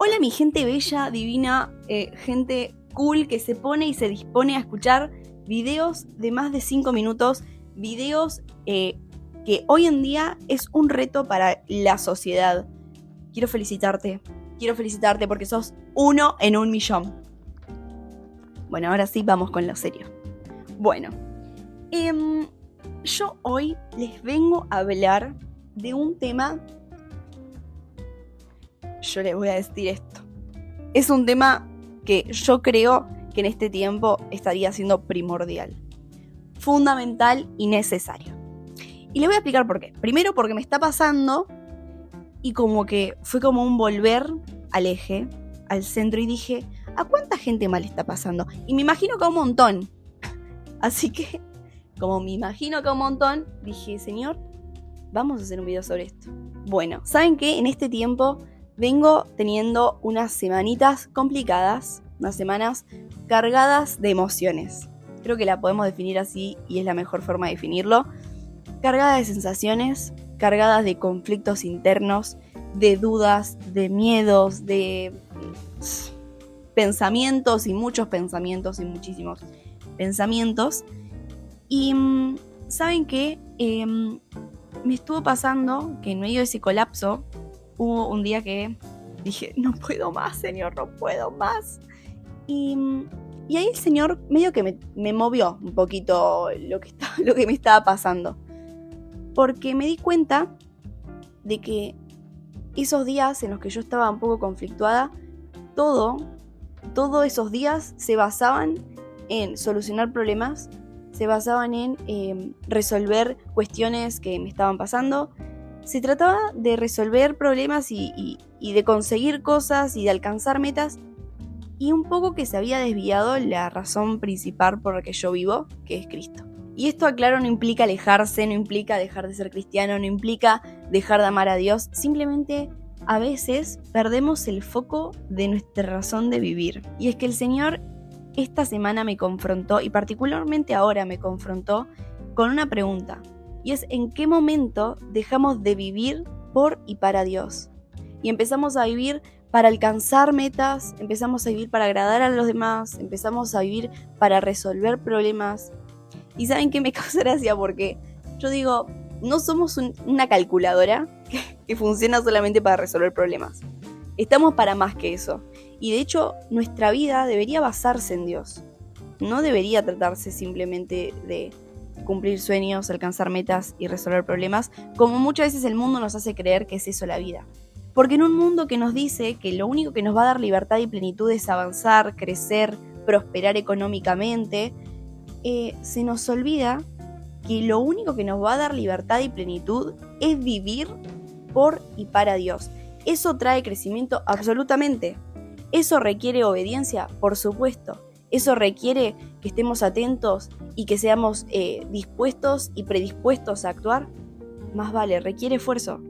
Hola mi gente bella, divina, gente cool que se pone y se dispone a escuchar videos de más de 5 minutos, videos que hoy en día es un reto para la sociedad. Quiero felicitarte porque sos 1 en 1.000.000. Bueno, ahora sí vamos con lo serio. Bueno, yo hoy les vengo a hablar de un tema. Yo les voy a decir esto. Es un tema que yo creo que en este tiempo estaría siendo primordial, fundamental y necesario. Y les voy a explicar por qué. Primero porque me está pasando y como que fue como un volver al eje, al centro, y dije, ¿a cuánta gente mal está pasando? Y me imagino que a un montón. Así que, como me imagino que a un montón, dije, Señor, vamos a hacer un video sobre esto. Bueno, ¿saben qué? En este tiempo vengo teniendo unas semanitas complicadas, unas semanas cargadas de emociones. Creo que la podemos definir así y es la mejor forma de definirlo. Cargadas de sensaciones, cargadas de conflictos internos, de dudas, de miedos, de pensamientos y muchos pensamientos y muchísimos pensamientos. Y ¿saben qué? Me estuvo pasando que en medio de ese colapso hubo un día que dije, no puedo más, Señor, no puedo más. Y ahí el Señor medio que me movió un poquito lo que me estaba pasando. Porque me di cuenta de que esos días en los que yo estaba un poco conflictuada, todos esos días se basaban en solucionar problemas, se basaban en resolver cuestiones que me estaban pasando. Se trataba de resolver problemas y de conseguir cosas y de alcanzar metas, y un poco que se había desviado la razón principal por la que yo vivo, que es Cristo. Y esto, aclaro, no implica alejarse, no implica dejar de ser cristiano, no implica dejar de amar a Dios, simplemente a veces perdemos el foco de nuestra razón de vivir. Y es que el Señor esta semana me confrontó, y particularmente ahora me confrontó, con una pregunta. Y es, ¿en qué momento dejamos de vivir por y para Dios? Y empezamos a vivir para alcanzar metas, empezamos a vivir para agradar a los demás, empezamos a vivir para resolver problemas. Y ¿saben qué me causa gracia? Porque yo digo, no somos una calculadora que funciona solamente para resolver problemas. Estamos para más que eso. Y de hecho, nuestra vida debería basarse en Dios. No debería tratarse simplemente de cumplir sueños, alcanzar metas y resolver problemas, como muchas veces el mundo nos hace creer que es eso la vida. Porque en un mundo que nos dice que lo único que nos va a dar libertad y plenitud es avanzar, crecer, prosperar económicamente, se nos olvida que lo único que nos va a dar libertad y plenitud es vivir por y para Dios. ¿Eso trae crecimiento? Absolutamente. ¿Eso requiere obediencia? Por supuesto. ¿Eso requiere que estemos atentos y que seamos dispuestos y predispuestos a actuar? Más vale, requiere esfuerzo.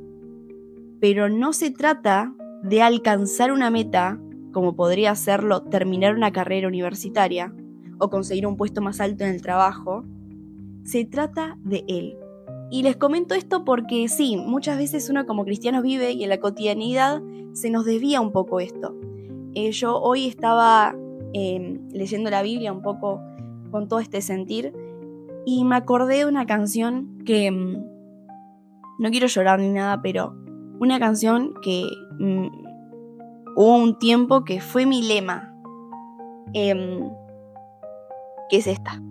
Pero no se trata de alcanzar una meta, como podría serlo terminar una carrera universitaria o conseguir un puesto más alto en el trabajo. Se trata de Él. Y les comento esto porque sí, muchas veces uno como cristiano vive y en la cotidianidad se nos desvía un poco esto. Yo hoy estaba leyendo la Biblia un poco con todo este sentir y me acordé de una canción que no quiero llorar ni nada, pero una canción que hubo un tiempo que fue mi lema, que es esta.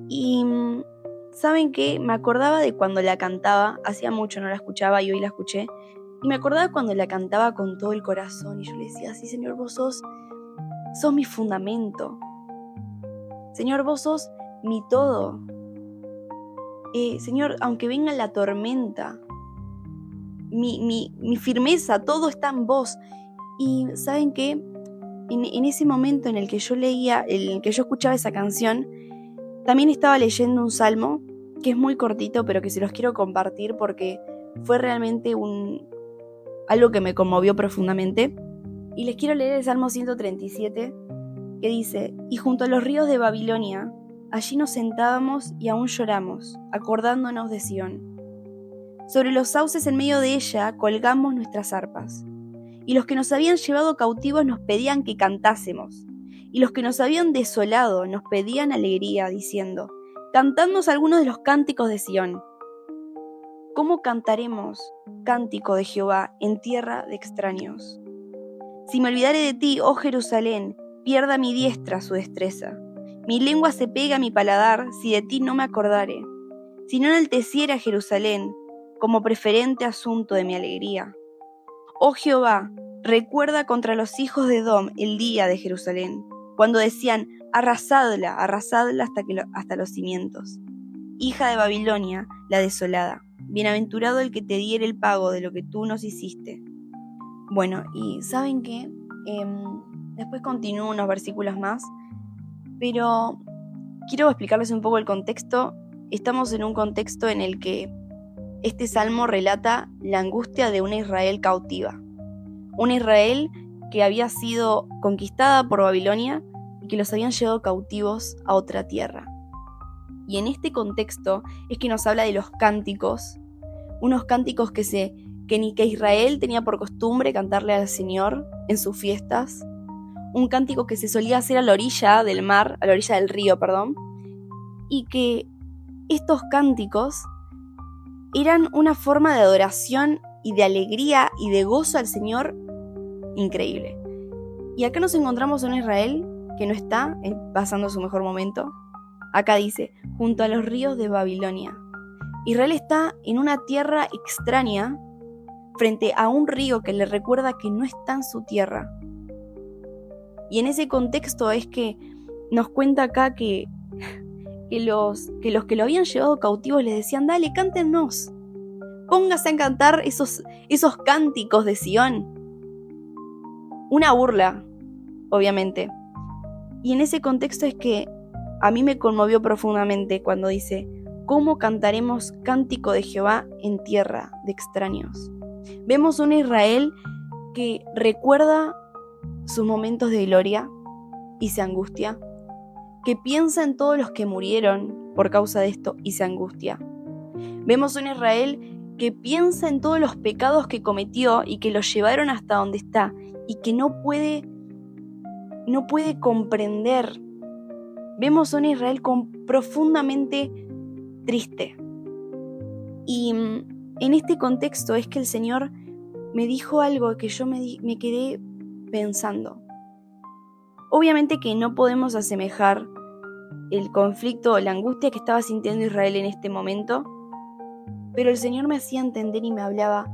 Y ¿saben qué? Me acordaba de cuando la cantaba, hacía mucho no la escuchaba y hoy la escuché, y me acordaba cuando la cantaba con todo el corazón y yo le decía, sí, Señor, vos sos mi fundamento. Señor, vos sos mi todo. Señor, aunque venga la tormenta, mi firmeza, todo está en vos. Y ¿saben qué? En ese momento en el que yo leía, en el que yo escuchaba esa canción, también estaba leyendo un salmo que es muy cortito, pero que se los quiero compartir porque fue realmente algo que me conmovió profundamente. Y les quiero leer el Salmo 137, que dice: y junto a los ríos de Babilonia, allí nos sentábamos y aún lloramos, acordándonos de Sión. Sobre los sauces en medio de ella colgamos nuestras arpas, y los que nos habían llevado cautivos nos pedían que cantásemos, y los que nos habían desolado nos pedían alegría, diciendo: cantadnos algunos de los cánticos de Sión. ¿Cómo cantaremos cántico de Jehová en tierra de extraños? Si me olvidare de ti, oh Jerusalén, pierda mi diestra su destreza. Mi lengua se pega a mi paladar si de ti no me acordare. Si no enalteciera Jerusalén como preferente asunto de mi alegría. Oh Jehová, recuerda contra los hijos de Edom el día de Jerusalén, cuando decían: arrasadla, arrasadla hasta los cimientos. Hija de Babilonia, la desolada, bienaventurado el que te diere el pago de lo que tú nos hiciste. Bueno, y ¿saben qué? Después continúo unos versículos más, pero quiero explicarles un poco el contexto. Estamos en un contexto en el que este salmo relata la angustia de una Israel cautiva. Una Israel que había sido conquistada por Babilonia y que los habían llevado cautivos a otra tierra. Y en este contexto es que nos habla de los cánticos, unos cánticos que Israel tenía por costumbre cantarle al Señor en sus fiestas, un cántico que se solía hacer a la orilla del mar, a la orilla del río, y que estos cánticos eran una forma de adoración y de alegría y de gozo al Señor increíble. Y acá nos encontramos en Israel que no está pasando su mejor momento. Acá dice: junto a los ríos de Babilonia. Israel está en una tierra extraña frente a un río que le recuerda que no está en su tierra. Y en ese contexto es que nos cuenta acá que los que lo habían llevado cautivos les decían: dale, cántenos, póngase a cantar esos cánticos de Sión. Una burla, obviamente. Y en ese contexto es que a mí me conmovió profundamente cuando dice: ¿cómo cantaremos cántico de Jehová en tierra de extraños? Vemos un Israel que recuerda sus momentos de gloria y se angustia, que piensa en todos los que murieron por causa de esto y se angustia. Vemos un Israel que piensa en todos los pecados que cometió y que lo llevaron hasta donde está y que no puede comprender. Vemos un Israel profundamente triste. Y en este contexto es que el Señor me dijo algo que yo me quedé pensando. Obviamente que no podemos asemejar el conflicto o la angustia que estaba sintiendo Israel en este momento, pero el Señor me hacía entender y me hablaba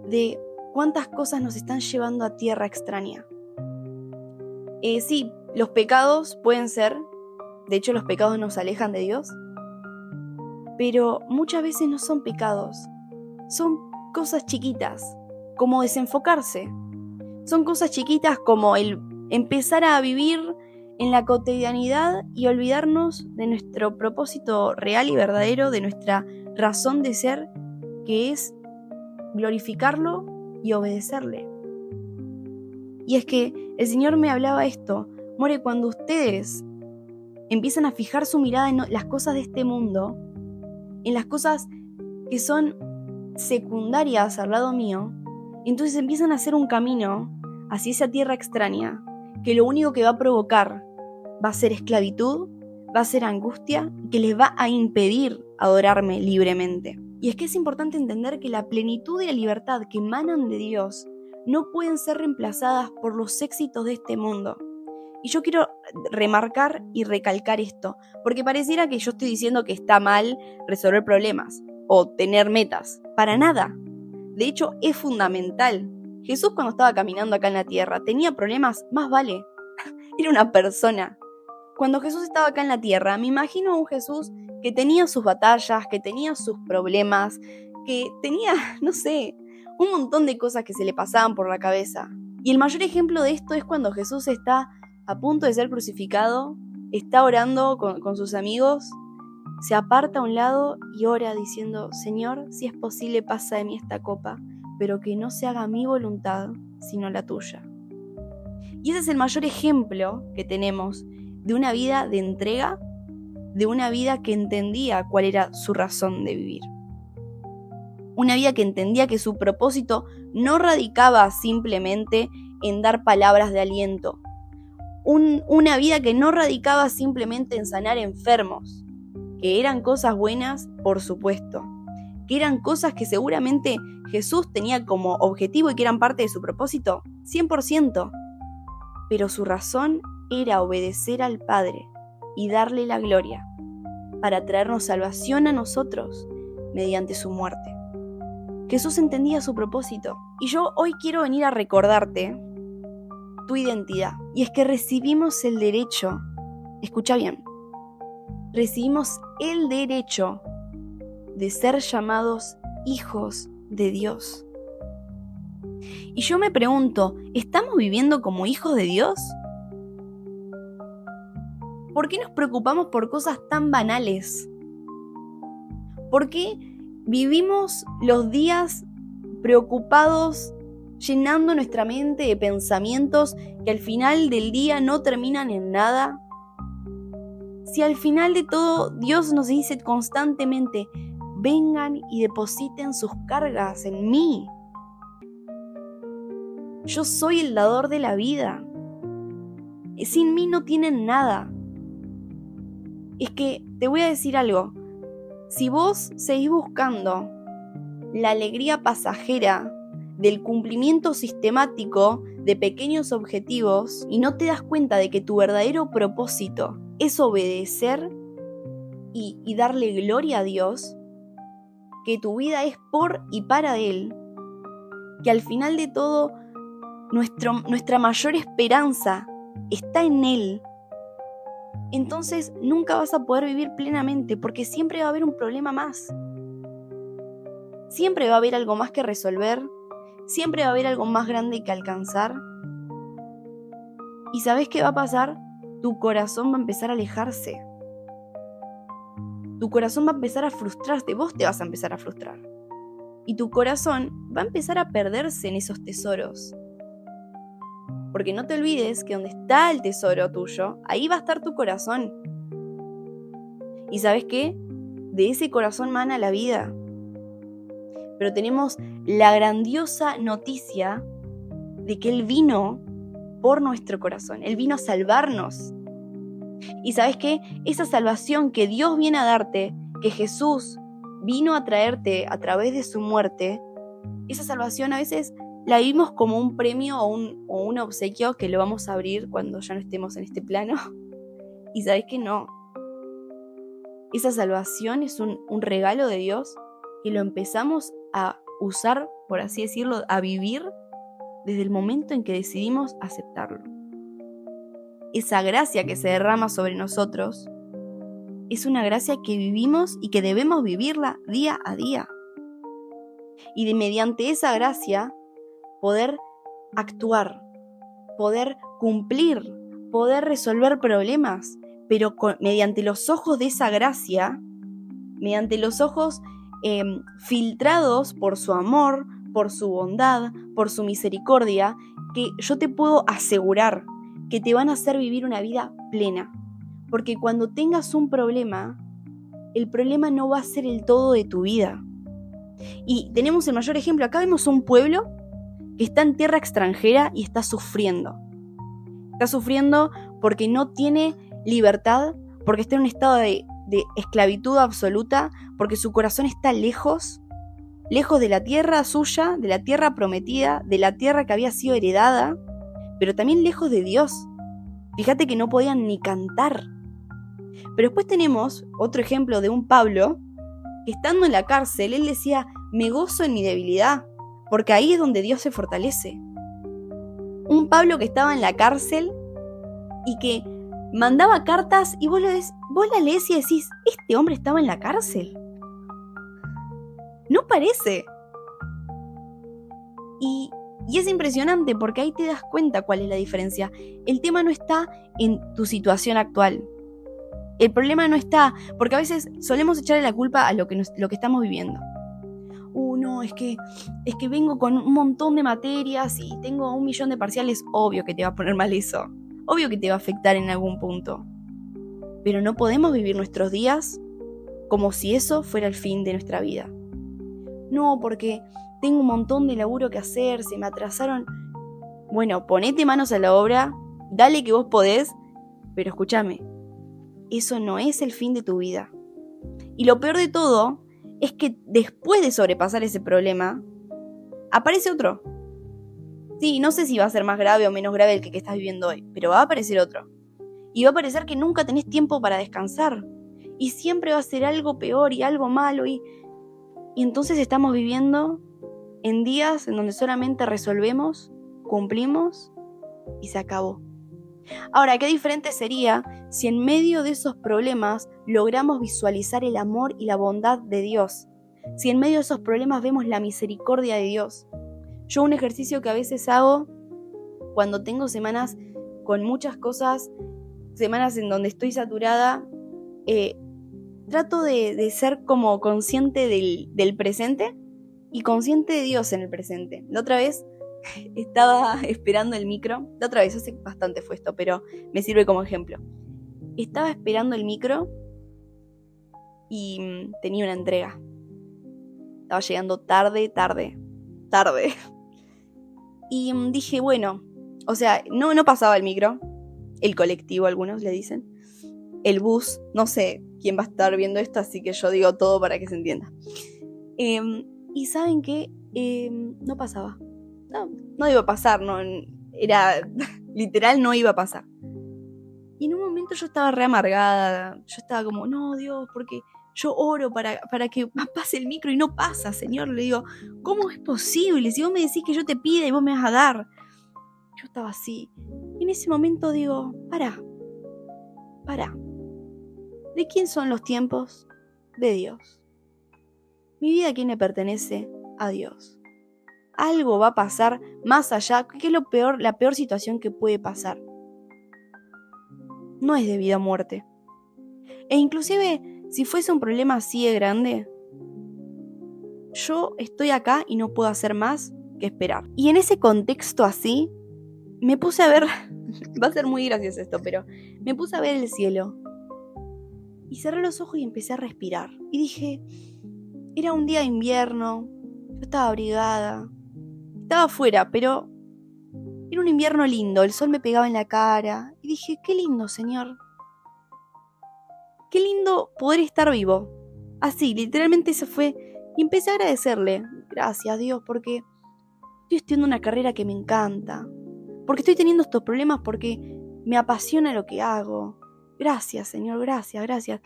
de cuántas cosas nos están llevando a tierra extraña. Sí, los pecados pueden ser, de hecho los pecados nos alejan de Dios, pero muchas veces no son pecados, son cosas chiquitas, como desenfocarse. Son cosas chiquitas como el empezar a vivir en la cotidianidad y olvidarnos de nuestro propósito real y verdadero, de nuestra razón de ser, que es glorificarlo y obedecerle. Y es que el Señor me hablaba esto: More, cuando ustedes empiezan a fijar su mirada en las cosas de este mundo, en las cosas que son secundarias al lado mío, entonces empiezan a hacer un camino hacia esa tierra extraña, que lo único que va a provocar va a ser esclavitud, va a ser angustia, que les va a impedir adorarme libremente. Y es que es importante entender que la plenitud y la libertad que emanan de Dios no pueden ser reemplazadas por los éxitos de este mundo. Y yo quiero remarcar y recalcar esto, porque pareciera que yo estoy diciendo que está mal resolver problemas o tener metas. Para nada. De hecho, es fundamental. Jesús, cuando estaba caminando acá en la tierra, tenía problemas, más vale. Era una persona. Cuando Jesús estaba acá en la tierra, me imagino a un Jesús que tenía sus batallas, que tenía sus problemas, que tenía, no sé, un montón de cosas que se le pasaban por la cabeza. Y el mayor ejemplo de esto es cuando Jesús está a punto de ser crucificado, está orando con sus amigos, se aparta a un lado y ora diciendo: Señor, si es posible, pasa de mí esta copa, pero que no se haga mi voluntad, sino la tuya. Y ese es el mayor ejemplo que tenemos de una vida de entrega, de una vida que entendía cuál era su razón de vivir. Una vida que entendía que su propósito no radicaba simplemente en dar palabras de aliento. Una vida que no radicaba simplemente en sanar enfermos, que eran cosas buenas, por supuesto, que eran cosas que seguramente Jesús tenía como objetivo y que eran parte de su propósito, 100%. Pero su razón era obedecer al Padre y darle la gloria para traernos salvación a nosotros mediante su muerte. Jesús entendía su propósito y yo hoy quiero venir a recordarte tu identidad. Y es que recibimos el derecho, escucha bien, recibimos el derecho de ser llamados hijos de Dios. Y yo me pregunto, ¿estamos viviendo como hijos de Dios? ¿Por qué nos preocupamos por cosas tan banales? ¿Por qué vivimos los días preocupados, llenando nuestra mente de pensamientos que al final del día no terminan en nada? Si al final de todo Dios nos dice constantemente, vengan y depositen sus cargas en mí. Yo soy el dador de la vida. Sin mí no tienen nada. Es que te voy a decir algo. Si vos seguís buscando la alegría pasajera del cumplimiento sistemático de pequeños objetivos y no te das cuenta de que tu verdadero propósito es obedecer y darle gloria a Dios, que tu vida es por y para Él, que al final de todo nuestra mayor esperanza está en Él, entonces nunca vas a poder vivir plenamente porque siempre va a haber un problema más. Siempre va a haber algo más que resolver, siempre va a haber algo más grande que alcanzar. ¿Y sabés qué va a pasar? Tu corazón va a empezar a alejarse. Tu corazón va a empezar a frustrarse, vos te vas a empezar a frustrar. Y tu corazón va a empezar a perderse en esos tesoros. Porque no te olvides que donde está el tesoro tuyo, ahí va a estar tu corazón. ¿Y sabes qué? De ese corazón mana la vida. Pero tenemos la grandiosa noticia de que Él vino por nuestro corazón. Él vino a salvarnos. ¿Y sabes qué? Esa salvación que Dios viene a darte, que Jesús vino a traerte a través de su muerte, esa salvación a veces la vimos como un premio o un obsequio que lo vamos a abrir cuando ya no estemos en este plano. Y sabes que no. Esa salvación es un regalo de Dios que lo empezamos a usar, por así decirlo, a vivir desde el momento en que decidimos aceptarlo. Esa gracia que se derrama sobre nosotros es una gracia que vivimos y que debemos vivirla día a día. Y mediante esa gracia poder actuar, poder cumplir, poder resolver problemas, pero mediante los ojos de esa gracia, mediante los ojos filtrados por su amor, por su bondad, por su misericordia, que yo te puedo asegurar que te van a hacer vivir una vida plena. Porque cuando tengas un problema, el problema no va a ser el todo de tu vida. Y tenemos el mayor ejemplo. Acá vemos un pueblo que está en tierra extranjera y está sufriendo. Está sufriendo porque no tiene libertad, porque está en un estado de esclavitud absoluta, porque su corazón está lejos de la tierra suya, de la tierra prometida, de la tierra que había sido heredada, pero también lejos de Dios. Fíjate que no podían ni cantar. Pero después tenemos otro ejemplo de un Pablo que estando en la cárcel, él decía, me gozo en mi debilidad, porque ahí es donde Dios se fortalece. Un Pablo que estaba en la cárcel y que mandaba cartas y vos la lees y decís, ¿este hombre estaba en la cárcel? No parece. Y es impresionante porque ahí te das cuenta cuál es la diferencia. El tema no está en tu situación actual. El problema no está, porque a veces solemos echarle la culpa a lo que estamos viviendo. No, es que vengo con un montón de materias y tengo 1 millón de parciales. Obvio que te va a poner mal eso. Obvio que te va a afectar en algún punto. Pero no podemos vivir nuestros días como si eso fuera el fin de nuestra vida. No, porque tengo un montón de laburo que hacer, se me atrasaron. Bueno, ponete manos a la obra, dale que vos podés, pero escúchame, eso no es el fin de tu vida. Y lo peor de todo es que después de sobrepasar ese problema, aparece otro. Sí, no sé si va a ser más grave o menos grave el que estás viviendo hoy, pero va a aparecer otro. Y va a parecer que nunca tenés tiempo para descansar. Y siempre va a ser algo peor y algo malo. Y entonces estamos viviendo en días en donde solamente resolvemos, cumplimos y se acabó. Ahora, qué diferente sería si en medio de esos problemas logramos visualizar el amor y la bondad de Dios. Si en medio de esos problemas vemos la misericordia de Dios. Yo un ejercicio que a veces hago cuando tengo semanas con muchas cosas, semanas en donde estoy saturada, trato de ser como consciente del presente y consciente de Dios en el presente. La otra vez estaba esperando el micro, la otra vez, hace bastante fue esto, pero me sirve como ejemplo. Estaba esperando el micro y tenía una entrega. Estaba llegando tarde. Y dije, bueno, o sea, no pasaba el micro, el colectivo algunos le dicen, el bus, no sé quién va a estar viendo esto, así que yo digo todo para que se entienda. Y ¿saben qué? No pasaba. No iba a pasar, no, era literal, no iba a pasar. Y en un momento yo estaba re amargada, yo estaba como, no, Dios, porque yo oro para que pase el micro y no pasa, Señor. Le digo, ¿cómo es posible? Si vos me decís que yo te pida y vos me vas a dar. Yo estaba así. Y en ese momento digo, pará. ¿De quién son los tiempos? De Dios. Mi vida, ¿a quién le pertenece? A Dios. Algo va a pasar más allá. ¿Qué es la peor situación que puede pasar? No es de vida o muerte. E inclusive, si fuese un problema así de grande, yo estoy acá y no puedo hacer más que esperar. Y en ese contexto así, me puse a ver, va a ser muy gracioso esto, pero me puse a ver el cielo. Y cerré los ojos y empecé a respirar. Y dije, era un día de invierno, yo estaba abrigada, estaba afuera, pero era un invierno lindo, el sol me pegaba en la cara. Y dije, qué lindo, Señor. Qué lindo poder estar vivo. Así, literalmente eso fue. Y empecé a agradecerle. Gracias, Dios, porque estoy estudiando una carrera que me encanta. Porque estoy teniendo estos problemas porque me apasiona lo que hago. Gracias, Señor, gracias.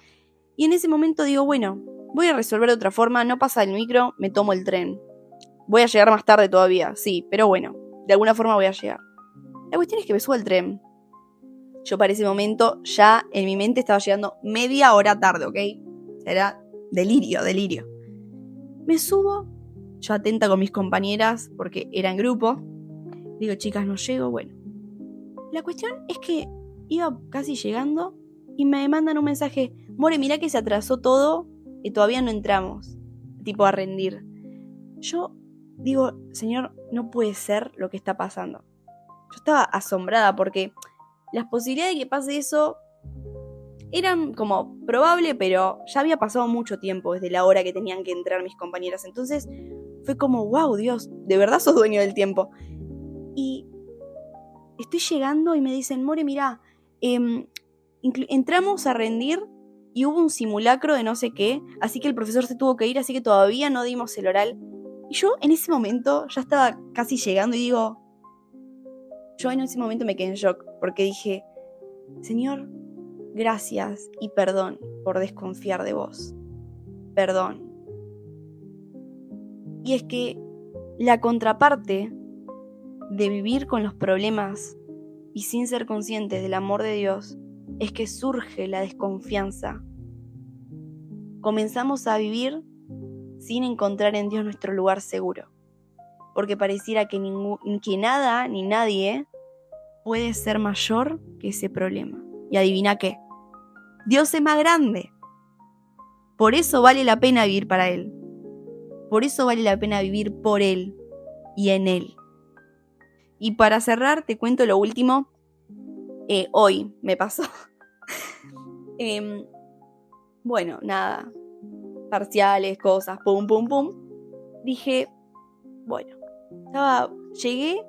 Y en ese momento digo, bueno, voy a resolver de otra forma. No pasa el micro, me tomo el tren. Voy a llegar más tarde todavía, sí, pero bueno, de alguna forma voy a llegar. La cuestión es que me subo al tren. Yo para ese momento ya en mi mente estaba llegando media hora tarde, ¿ok? Era delirio. Me subo, yo atenta con mis compañeras porque era en grupo. Digo, chicas, no llego, bueno. La cuestión es que iba casi llegando y me mandan un mensaje. More, mirá que se atrasó todo y todavía no entramos. Tipo a rendir. Yo digo, Señor, no puede ser lo que está pasando. Yo estaba asombrada porque las posibilidades de que pase eso eran como probable, pero ya había pasado mucho tiempo desde la hora que tenían que entrar mis compañeras. Entonces fue como, wow, Dios, de verdad sos dueño del tiempo. Y estoy llegando y me dicen, More, mirá, entramos a rendir y hubo un simulacro de no sé qué, así que el profesor se tuvo que ir, así que todavía no dimos el oral. Y yo en ese momento ya estaba casi llegando y digo, yo en ese momento me quedé en shock porque dije, Señor, gracias y perdón por desconfiar de vos. Perdón. Y es que la contraparte de vivir con los problemas y sin ser conscientes del amor de Dios es que surge la desconfianza. Comenzamos a vivir sin encontrar en Dios nuestro lugar seguro, porque pareciera que nada ni nadie puede ser mayor que ese problema. Y adivina qué, Dios es más grande. Por eso vale la pena vivir para Él. Por eso vale la pena vivir por Él y en Él. Y para cerrar, te cuento lo último. Hoy me pasó. Bueno, nada. Parciales, cosas, pum. dije, bueno, llegué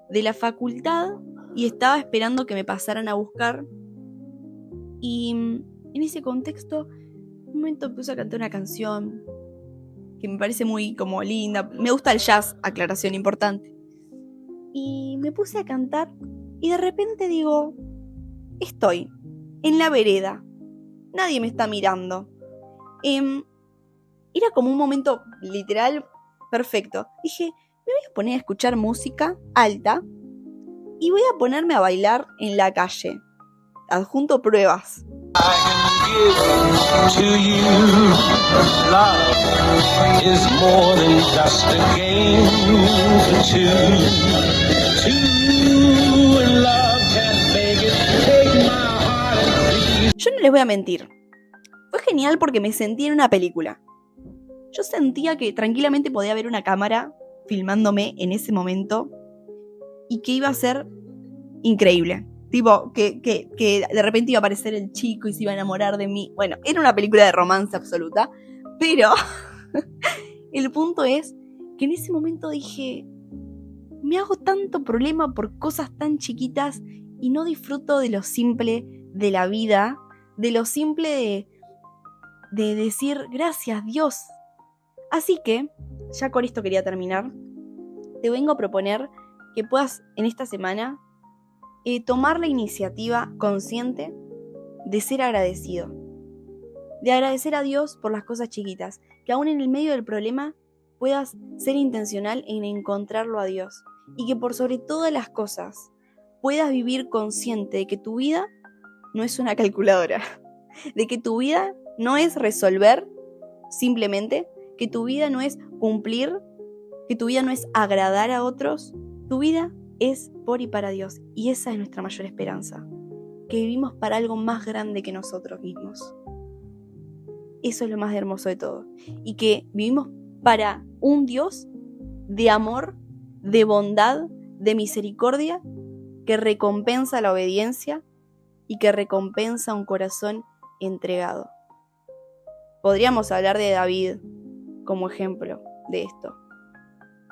de la facultad y estaba esperando que me pasaran a buscar. Y en ese contexto, un momento puse a cantar una canción que me parece muy como linda. Me gusta el jazz, aclaración importante. Y me puse a cantar y de repente digo, estoy en la vereda, nadie me está mirando. Era como un momento literal perfecto. Dije, me voy a poner a escuchar música alta y voy a ponerme a bailar en la calle. Adjunto pruebas. Yo no les voy a mentir. Fue genial porque me sentí en una película. Yo sentía que tranquilamente podía haber una cámara filmándome en ese momento y que iba a ser increíble. Tipo, que de repente iba a aparecer el chico y se iba a enamorar de mí. Bueno, era una película de romance absoluta, pero el punto es que en ese momento dije, me hago tanto problema por cosas tan chiquitas y no disfruto de lo simple de la vida, de lo simple de decir gracias Dios. Así que, ya con esto quería terminar, te vengo a proponer que puedas en esta semana tomar la iniciativa consciente de ser agradecido, de agradecer a Dios por las cosas chiquitas, que aún en el medio del problema puedas ser intencional en encontrarlo a Dios y que por sobre todas las cosas puedas vivir consciente de que tu vida no es una calculadora, de que tu vida no es resolver simplemente, que tu vida no es cumplir, que tu vida no es agradar a otros, tu vida es por y para Dios, y esa es nuestra mayor esperanza, que vivimos para algo más grande que nosotros mismos. Eso es lo más hermoso de todo, y que vivimos para un Dios de amor, de bondad, de misericordia, que recompensa la obediencia y que recompensa un corazón entregado. Podríamos hablar de David como ejemplo de esto.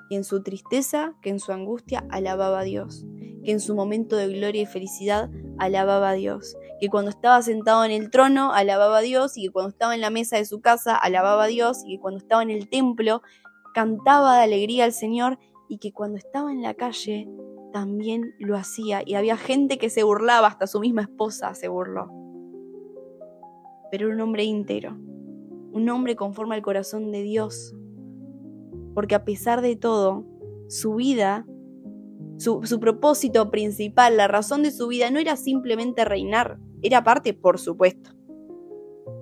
Que en su tristeza, que en su angustia alababa a Dios, que en su momento de gloria y felicidad alababa a Dios, que cuando estaba sentado en el trono alababa a Dios y que cuando estaba en la mesa de su casa alababa a Dios y que cuando estaba en el templo cantaba de alegría al Señor y que cuando estaba en la calle también lo hacía y había gente que se burlaba, hasta su misma esposa se burló. Pero era un hombre íntegro, un hombre conforme al corazón de Dios, porque a pesar de todo, su vida, su propósito principal, la razón de su vida no era simplemente reinar, era parte, por supuesto.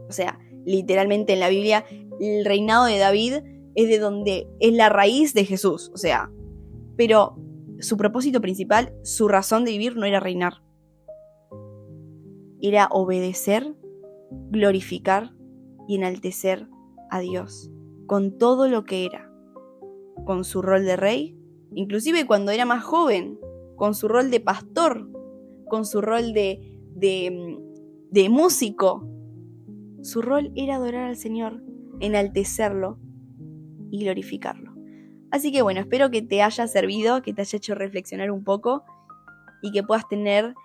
O sea, literalmente en la Biblia, el reinado de David es de donde es la raíz de Jesús, o sea, pero su propósito principal, su razón de vivir no era reinar, era obedecer, glorificar y enaltecer a Dios con todo lo que era, con su rol de rey, inclusive cuando era más joven, con su rol de pastor, con su rol de músico. Su rol era adorar al Señor, enaltecerlo y glorificarlo. Así que bueno, espero que te haya servido, que te haya hecho reflexionar un poco y que puedas tener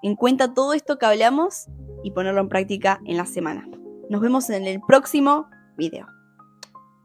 en cuenta todo esto que hablamos y ponerlo en práctica en la semana. Nos vemos en el próximo video.